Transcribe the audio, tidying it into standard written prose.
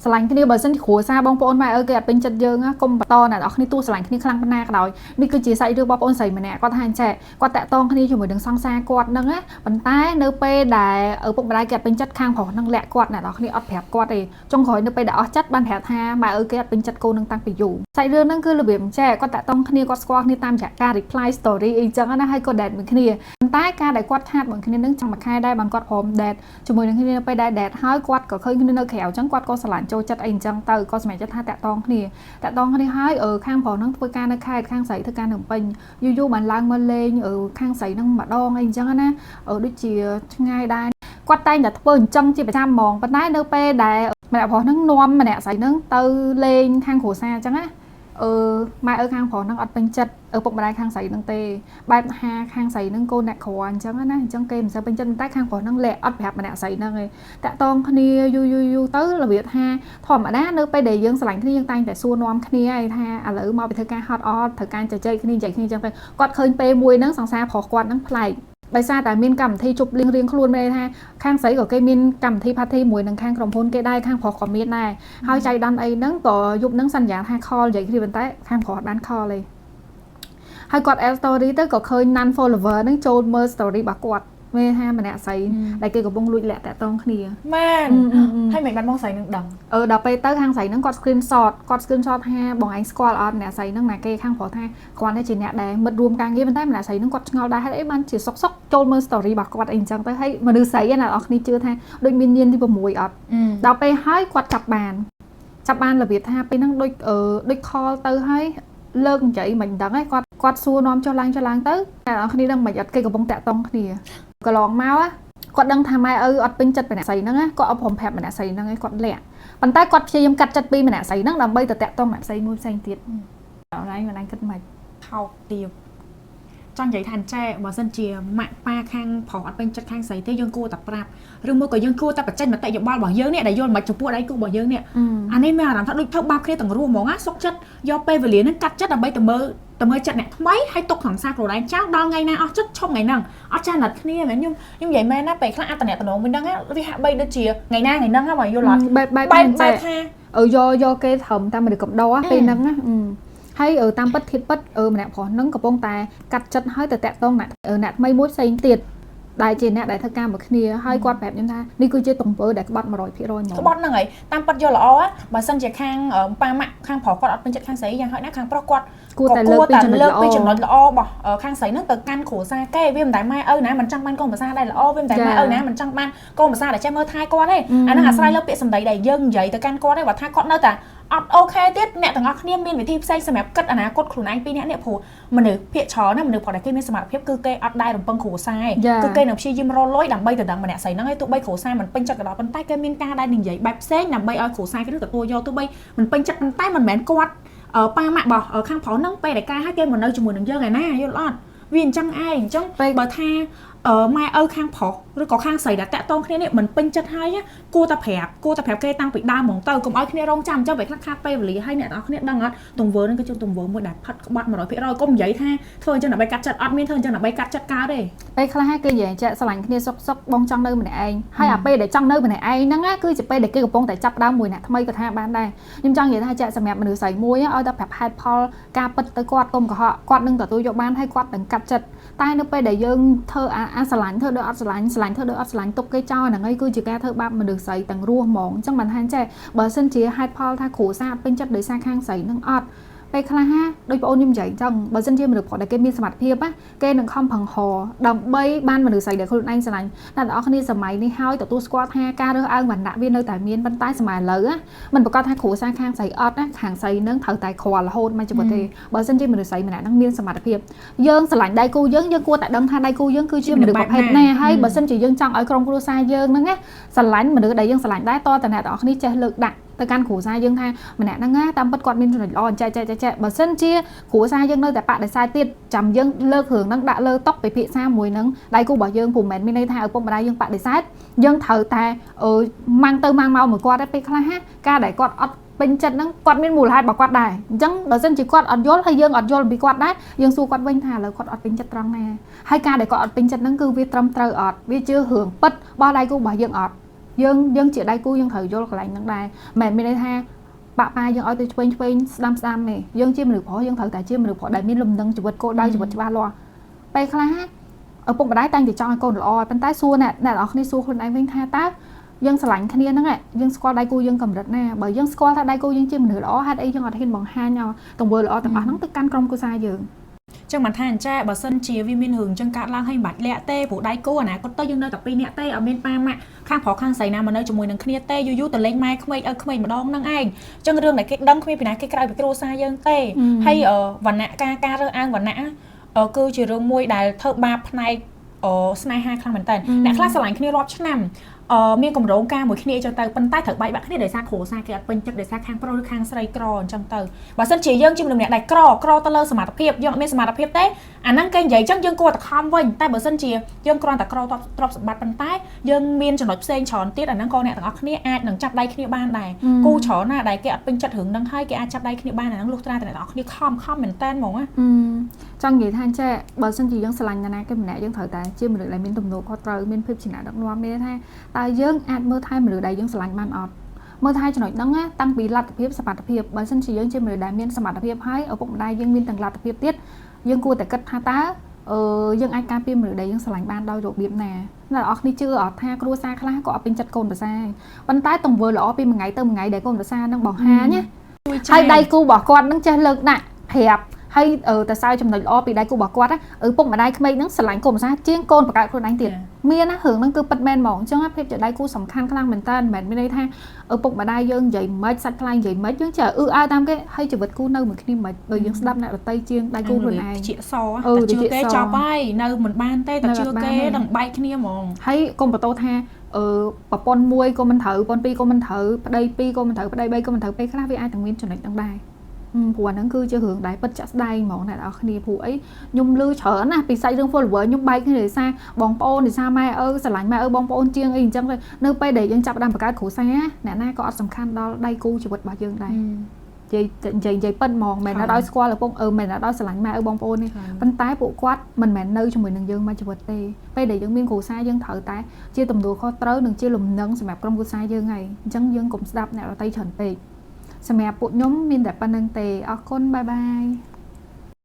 ស្រឡាញ់គ្នាបើសិនគ្រួសារបងប្អូនម៉ែអើគេអត់ពេញចិត្តយើងកុំបន្តអ្នកនរគ្នាទូស្រឡាញ់គ្នាខ្លាំងប៉ុណ្ណាក៏ដោយនេះគឺជាសាច់រឿងបងប្អូនស្រីម្នាក់គាត់ថាអញ្ចឹងគាត់តាក់ទងគ្នាជាមួយនឹងសង្សារគាត់ហ្នឹងណាប៉ុន្តែនៅពេលដែលឪពុកម្ដាយគេអត់ពេញចិត្តខាងប្រុសហ្នឹងលាក់គាត់អ្នកនរគ្នាអត់ប្រាប់គាត់ទេចុងក្រោយនៅពេលដែលអស់ចិត្តបានប្រាប់ថាម៉ែអើគេអត់ពេញចិត្តកូននឹងតាំងពីយូរសាច់រឿងហ្នឹងគឺរបៀបអញ្ចឹងគាត់តាក់ទងគ្នាគាត់ស្គាល់គ្នាតាមរយៈការ reply story អីចឹងណាហើយគាត់ date មួយគ្នាប៉ុន្តែការដែលគាត់ឆាតមួយគ្នានឹងចង់មួយខែដែរបានគាត់ព្រម date ជាមួយនឹងគ្នានៅពេលដែល date ហើយគាត់ក៏ឃើញគ្នានៅក្រៅអញ្ចឹងគាត់ក៏ស្រឡាញ់ចូលចិត្តអីអញ្ចឹងទៅក៏សម្រេចចិត្តថាតាក់ទងគ្នាហើយខាងប្រុសហ្នឹងធ្វើការនៅខេត្តខាងស្រីធ្វើការនៅភ្នំពេញយូរបានឡើងមកលេងខាងស្រីហ្នឹងម្ដងអីអញ្ចឹងណាដូចជាឆ្ងាយដែរគាត់តែងតែធ្វើអញ្ចឹងជាប្រចាំហ្មងប៉ុន្តែនៅពេលដែលម្នាក់ប្រុសហ្នឹងនាំម្នាក់ស្រីហ្នឹងទៅលេងខាងគ្រួសារអញ្ចឹងណាម៉ែខាងប្រុសហ្នឹងអត់ពេញចិត្តពុកម្ដាយខាងស្រីហ្នឹងទេបែបថាខាងស្រីហ្នឹងកូនអ្នកក្រអញ្ចឹងណាអញ្ចឹងគេមិនសូវពេញចិត្តតែខាងប្រុសហ្នឹងលែអត់ប្រាប់ម្នាក់ស្រីហ្នឹងទេតាក់ទងគ្នាយូរទៅរបៀបថាធម្មតានៅពេលដែលយើងស្រឡាញ់គ្នាយើងតែងតែសួរនាំគ្នាឯថាឥឡូវមកពីធ្វើការហត់អត់ត្រូវការជជែកគ្នានិយាយគ្នាអញ្ចឹងទៅគាត់ឃើញពេលមួយហ្នឹងសង្សារប្រុសគាត់ហ្នឹងប្លែកដោយសារតែមានកម្មវិធីជប់លៀងរៀងខ្លួនមែនថាខាងស្រីក៏គេមានកម្មវិធី party មួយនឹងខាងក្រុមហ៊ុនគេដែរខាងប្រុសក៏មានដែរហើយចៃដន្យអីហ្នឹងក៏យប់ហ្នឹងសន្យាថា call និយាយគ្នាប៉ុន្តែខាងប្រុសអត់បាន call ទេហើយគាត់ add story ទៅក៏ឃើញ non follower ហ្នឹងចូលមើល story របស់គាត់មេថាម្នាក់ស្រីដែលគេកំពុងលួចលាក់តាក់ទងគ្នាម៉ែនហើយមិនបានបងស្រីនឹងដឹងដល់ពេលទៅខាងស្រីហ្នឹងគាត់ screenshot ថាបងឯងស្គាល់អត់ម្នាក់ស្រីហ្នឹងណាគេខាងប្រុសថាគាត់នេះជាអ្នកដែលមិត្តរួមការងារប៉ុន្តែម្នាក់ស្រីហ្នឹងគាត់ឆ្ងល់ដែរហេតុអីបានជាសុកចូលមើល story របស់គាត់អីអញ្ចឹងទៅហើយមនុស្សស្រីណាអ្នកនរគ្នាជឿថាដូចមានញៀនទី6អត់ដល់ពេលហើយគាត់ចាប់បានរបៀបថាពេលហ្នឹងដូច call ទៅហើយលើកនិយាយមិនដឹងឯងគាត់សួរនាំចុះឡើងទៅអ្នកនរគ្នាដឹងមិនអត់គេកំពុងតាក់ទងគ្នាកន្លងមកគាត់ដឹងថាម៉ែអត់ពេញចិត្តម្នាក់ស្រីហ្នឹងគាត់អត់ព្រមប្រាប់ម្នាក់ស្រីហ្នឹងឯងគាត់លាក់ប៉ុន្តែគាត់ព្យាយាមកាត់ចិត្តពីម្នាក់ស្រីហ្នឹងដើម្បីទៅតាក់ទងម្នាក់ស្រីមួយផ្សេងទៀតអរឯងគិតមិនថោកទាបចង់និយាយថាចែបើសិនជាម៉ាក់ប៉ាខាងប្រុសអត់ពេញចិត្តខាងស្រីទេយើងគួរតែប្រាប់ឬមួយក៏យើងគួរតែបញ្ចេញមតិយោបល់របស់យើងនេះដែលយល់មិនចំពោះដៃគូរបស់យើងនេះអានេះមានអារម្មណ៍ថាដូចធ្វើបាបគ្នាទាំងរួមហ្មងណាសុកចិត្តយកពេលវេលាហ្នឹងកាត់ចិត្តដើម្បីទៅមើលចិត្តអ្នកថ្មីហើយទុកក្នុងសារខ្លួនឯងចោលដល់ថ្ងៃណាអស់ចិត្តឈប់ថ្ងៃហ្នឹងអត់ចាណាត់គ្នាមែនខ្ញុំនិយាយមែនណាពេលខ្លះអត្តនៈតំណងមួយហ្នឹងវាហាក់បីដូចជាថ្ងៃណាថ្ងៃហ្នឹងហ្នឹងបើយល់អត់បែបថាយកគេត្រឹមតាមមនុស្សកំដរពេលហ្នឹងណាហើយតាមពិតធៀបពិតម្នាក់ប្រុសហ្នឹងកំពុងតែកាត់ចិត្តហើយទៅតាក់ទងអ្នកថ្មីមួយផ្សេងទៀតដែលជាអ្នកដែលធ្វើការមួយគ្នាហើយគាត់ប្រាប់ខ្ញុំថានេះគឺជាទង្វើដែលក្បត់ 100% ហ្មងក្បត់ហ្នឹងហើយតាមពិតយកល្អបើសិនជាខាងប៉ាម៉ាក់ខាងប្រុសគាត់អត់ពេញចិត្តខាងស្រីយ៉ាងហោចណាស់ខាងប្រុសគាត់គួរតែលើកពីចំណុចល្អរបស់ខាងស្រីហ្នឹងទៅកាន់គ្រួសារគេវាមិនតែម៉ែឪណាមិនចង់បានកូនប្រសាដែលល្អវាមិនតែម៉ែឪណាមិនចង់បានកូនប្រសាដែលចេះមើលថែគាត់ទេអាហ្នឹងអាស្រ័យលើពាក្យសម្ដីដែលយើងនិយាយទៅកាន់គាត់ទេបើថាគាត់នៅតែអត់អូខេទៀតអ្នកទាំងអស់គ្នាមានវិធីផ្សេងសម្រាប់គិតអនាគតខ្លួនឯងពីរនាក់នេះព្រោះមនុស្សភាគច្រើនណាមនុស្សគាត់ដែលគេមានសមត្ថភាពគឺគេអត់ដែររំពឹងគ្រួសារគឺគេនឹងព្យាយាមរលុយដើម្បីទៅដឹងម្នាក់ស្រីហ្នឹងឲ្យទោះបីគ្រួសារមិនពេញចិត្តក៏ដោយប៉ុន្តែគេមានការដែរនិយាយបែបផ្សេងដើម្បីឲ្យគ្រួសារគេនឹងទទួលយកទោះបីមិនពេញចិត្តប៉ុន្តែមិនមែនគាត់ប៉ាម៉ាក់របស់ខាងប្រុសហ្នឹងពេលដែលការឲ្យគេមកនៅជាមួយនឹងយើងឯណាយល់អត់វាអញ្ចឹងឯងអញ្ចឹងបើថាម៉ែឪខាងប្រុសឬក៏ខាងស្រីដែលតាក់ទងគ្នានេះមិនពេញចិត្តហើយគួរតែប្រាប់គេតាំងពីដើមហ្មងទៅកុំឲ្យគ្នារងចាំអញ្ចឹងពេលខ្លះខាតពេលវេលាហើយអ្នកទាំងអស់គ្នាដឹងអត់ទង្វើហ្នឹងគឺជាទង្វើមួយដែលផាត់ក្បត់ 100% កុំនិយាយថាធ្វើអញ្ចឹងដើម្បីកាត់ចិត្តអត់មានធ្វើអញ្ចឹងដើម្បីកាត់ចិត្តកើតទេពេលខ្លះគេនិយាយចាក់ស្រឡាញ់គ្នាសុកបងចង់នៅម្នាក់ឯងហើយអាពេលដែលចង់នៅម្នាក់ឯងហ្នឹងគឺជាពេលដែលគេកំពុងតែចាប់ដើមមួយអ្នកថ្មីក៏ថាបានដែរខ្ញុំចង់និយាយថាចាក់សម្រាប់មនុស្សស្រីមួយឲ្យតែប្រាប់ហេតុផលការពិតទៅគាត់កុំកុហកគាត់នឹងទទួលយកបានហើយគាត់នឹងកាត់ចិត្តតែនៅពេលដែលយើងធ្វើអាស្រឡាញ់ធ្វើដូចអត់ស្រឡាញ់ធ្វើដូចអត់ស្រឡាញ់ទុកគេចោលហ្នឹងហើយគឺជាការធ្វើបាបមនុស្សស្រីទាំងរស់ហ្មងអញ្ចឹងបានថាចេះបើសិនជាហេតុផលថាគ្រូសាពេញចិត្តដោយសារខាងស្រីនឹងអត់ពេលខ្លះដូចបងអូនខ្ញុំនិយាយអញ្ចឹងបើសិនជាមនុស្សប្រុសដែលគេមានសមត្ថភាពគេនឹងខំប្រឹងហដើម្បីបានមនុស្សស្រីដែលខ្លួនឯងស្រឡាញ់អ្នកទាំងអស់គ្នាសម័យនេះហើយទទួលស្គាល់ថាការរើសអើងវណ្ណៈវានៅតែមានប៉ុន្តែសម័យឥឡូវมันប្រកាសថាគ្រូសាខាងស្រីអត់ណាខាងស្រីនឹងត្រូវតែខ្វល់រហូតមកជាមួយទេបើសិនជាមនុស្សស្រីម្នាក់នឹងមានសមត្ថភាពយើងស្រឡាញ់ដៃគូយើងគួរតែដឹងថាដៃគូយើងគឺជាមនុស្សប្រភេទណាហើយបើសិនជាយើងចង់ឲ្យក្រុមគ្រួសារយើងហ្នឹងស្រឡាញ់មនុស្សដែលយើងស្រឡាញ់ដែរតតែអ្នកទាំងអស់គ្នាចេះលើកដាក់ទៅកាន់គ្រួសារយើងថាម្នាក់ហ្នឹងតាមពិតគាត់មានចំណុចល្អចែកបើសិនជាគ្រួសារយើងនៅតែបដិសេធទៀតចាំយើងលើករឿងហ្នឹងដាក់លើតុពិភាក្សាមួយហ្នឹងដៃគូរបស់យើងពុំមែនមានន័យថាឪពុកម្ដាយយើងបដិសេធយើងត្រូវតែម៉ាំងទៅម៉ាំងមកមួយគាត់ទេពេលខ្លះការដែលគាត់អត់ពេញចិត្តហ្នឹងគាត់មានមូលហេតុរបស់គាត់ដែរអញ្ចឹងបើសិនជាគាត់អត់យល់ហើយយើងអត់យល់ពីគាត់ដែរយើងសួរគាត់វិញថាឥឡូវគាត់អត់ពេញចិត្តត្រង់ណាហើយការដែលគាត់អត់ពេញចិត្តហ្នឹងគឺវាត្រឹមត្រូវអត់វាជារឿងពិតរបស់ដៃគូរបស់យើងអត់ យើងជាដៃគូយើងត្រូវយល់កន្លែងហ្នឹងដែរមិនមានន័យថាបាក់ប៉ាយើងឲ្យទៅឆ្វេងស្ដាំទេយើងជាមនុស្សប្រុសយើងត្រូវតែជាមនុស្សប្រុសដែលមានលំនឹងជីវិតគោលដៅជីវិតច្បាស់លាស់ពេលខ្លះឪពុកម្ដាយតែងតែចង់ឲ្យកូនល្អប៉ុន្តែសួរអ្នកនរគ្នាសួរខ្លួនឯងវិញថាតើយើងស្រឡាញ់គ្នាហ្នឹងយើងស្គាល់ដៃគូយើងកម្រិតណាបើយើងស្គាល់ថាដៃគូយើងជាមនុស្សល្អហេតុអីយើងអត់ហ៊ានបង្ហាញទង្វើល្អទាំងអស់ហ្នឹងទៅកាន់ក្រុមគ្រួសារយើងចឹងមិនថាអញ្ចាបើសិនជាវាមានរឿងចឹងកាត់ឡើងឲ្យមិនបាច់លាក់ទេព្រោះដៃគូអាណាគាត់ទៅយើងនៅតែ2នាក់ទេអត់មានប៉ាម៉ាក់ខាងប្រុសខាងស្រីណាមកនៅជាមួយនឹងគ្នាទេយូរទៅលេងម៉ែក្មេកឲ្យក្មេកម្ដងហ្នឹងឯងចឹងរឿងដែលគេដឹងគ្មានពីណាគេក្រៅពីគ្រួសារយើងទេហើយវណ្ណៈការរើសអើងវណ្ណៈគឺជារឿងមួយដែលធ្វើបាបផ្នែកស្នេហាខ្លាំងមែនតើអ្នកខ្លះស្រឡាញ់គ្នារាប់ឆ្នាំមានកម្រងការមួយគ្នាអញ្ចឹងទៅប៉ុន្តែត្រូវបែកបាក់គ្នាដោយសារគ្រួសារគេអត់ពេញចិត្តដោយសារខាងប្រុសឬខាងស្រីក្រអញ្ចឹងទៅបើសិនជាយើងជាមនុស្សម្នាក់ដែលក្រទៅលើសមត្ថភាពយើងអត់មានសមត្ថភាពទេអាហ្នឹងគេនិយាយអញ្ចឹងយើងគួរតែខំវិញតែបើសិនជាយើងគ្រាន់តែក្រទ្រព្យសម្បត្តិប៉ុន្តែយើងមានចំណុចផ្សេងច្រើនទៀតអាហ្នឹងក៏អ្នកទាំងអស់គ្នាអាចនឹងចាប់ដៃគ្នាបានដែរគូច្រើនណាស់ដែលគេអត់ពេញចិត្តរឿងហ្នឹងហើយគេអាចចាប់ដៃគ្នាបានអាហ្នឹងលុះត្រាតែអ្នកទាំងអស់គ្នាខំមែនតើហ្មងណាចង់និយាយថាចេះបើសិនជាយើងស្រឡាញ់ណាគេម្នាក់យើងត្រូវតែជាមនុស្សដែលមានទំនួលខុសត្រូវមានភាពជាអ្នកដឹកនាំមានថាតើយើងអាចមើលថែមនុស្សដែលយើងស្រឡាញ់បានអត់មើលថែចំណុចហ្នឹងតាំងពីលទ្ធភាពសមត្ថភាពបើសិនជាយើងជាមនុស្សដែលមានសមត្ថភាពហើយឪពុកម្ដាយយើងមានទាំងលទ្ធភាពទៀតយើងគួរតែគិតថាតើយើងអាចការពារមនុស្សដែលយើងស្រឡាញ់បានដោយរបៀបណាអ្នកនរគ្នាជឿអត់ថាគ្រួសារខ្លះក៏អត់ពេញចិត្តកូនប្រសាប៉ុន្តែទង្វើល្អពីមួយថ្ងៃទៅមួយថ្ងៃដែលកូនប្រសានឹងបង្ហាញណាហើយដៃគូរបស់គាត់នឹងចេះលើកដាក់ប្រាប់ហើយតែសើចំណុចល្អពីដៃគូរបស់គាត់ពុកម្ដាយក្មេកហ្នឹងស្រឡាញ់កូនប្រសាជាងកូនបង្កើតខ្លួនឯងទៀតមានណារឿងហ្នឹងគឺពិតមែនហ្មងអញ្ចឹងភាពជាដៃគូសំខាន់ខ្លាំងមែនតើមិនមែនមានន័យថាពុកម្ដាយយើងនិយាយមិនសាច់ថ្លៃនិយាយមិនយើងចេះអើតាមគេហើយជីវិតគូនៅមួយគ្នាមិនបើយើងស្ដាប់អ្នកដតីជាងដៃគូខ្លួនឯងជាសតែជឿគេចប់ហើយនៅមិនបានទេតែជឿគេនឹងបែកគ្នាហ្មងហើយកុំបន្ទោថាប្រពន្ធមួយក៏មិនត្រូវប្រពន្ធពីរក៏មិនត្រូវប្តីពីរក៏មិនត្រូវប្តីបីក៏មិនត្រូវពេលខ្លះវាអាចនឹងមានចំណុចហ្នឹងដែរព្រោះហ្នឹងគឺជារឿងដែលពិតចាក់ស្ដែងហ្មងអ្នកនរគ្នាព្រោះអីខ្ញុំឮច្រើនណាស់ពីសាច់រឿង follower ខ្ញុំបែកគ្នាដោយសារបងប្អូនដោយសារម៉ែស្រឡាញ់ម៉ែបងប្អូនជាងអីអញ្ចឹងនៅពេលដែលយើងចាប់ផ្ដើមបង្កើតគ្រួសារអ្នកណាក៏អត់សំខាន់ដល់ដៃគូជីវិតរបស់យើងដែរនិយាយប៉ិនហ្មងមិនណាដល់ស្គាល់ឪពុកមិនណាដល់ស្រឡាញ់ម៉ែបងប្អូនទេប៉ុន្តែពួកគាត់មិនមែននៅជាមួយនឹងយើងមកជីវិតទេពេលដែលយើងមានគ្រួសារយើងត្រូវតែជាទំនួលខុសត្រូវនិងជាលំនឹងសម្រាប់ក្រុមគ្រួសារយើងហើយអញ្ចឹងយើងកុំស្ដាប់អ្នកដទៃច្រើនពេកសម្រាប់ពួកខ្ញុំមានតែប៉ុណ្្នឹងទេអរគុណបាយបាយ